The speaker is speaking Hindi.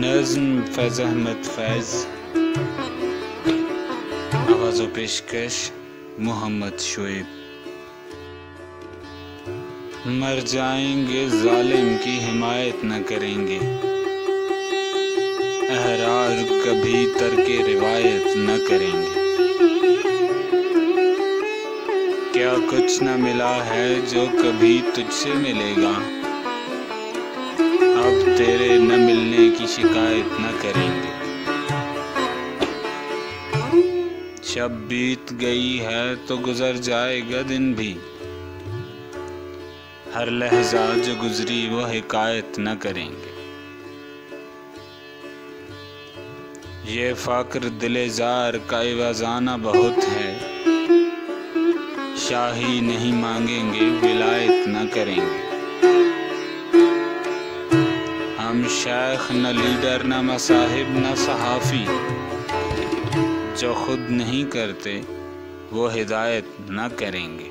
नज़्म फैज़ अहमद फैज़, आवाज़ व पेशकश मोहम्मद शोएब। मर जाएंगे जालिम की हिमायत न करेंगे, अहरार कभी तर्के रिवायत न करेंगे। क्या कुछ न मिला है जो कभी तुझसे मिलेगा, अब तेरे न मिलने की शिकायत न करेंगे। शब बीत गई है तो गुजर जाएगा दिन भी, हर लहजा जो गुजरी वो हिकायत न करेंगे। ये फ़क्र दिले ज़ार का इवाज़ाना बहुत है, शाही नहीं मांगेंगे विलायत न करेंगे। हम शेख न लीडर न मसाहिब न सहाफ़ी, जो खुद नहीं करते वो हिदायत न करेंगे।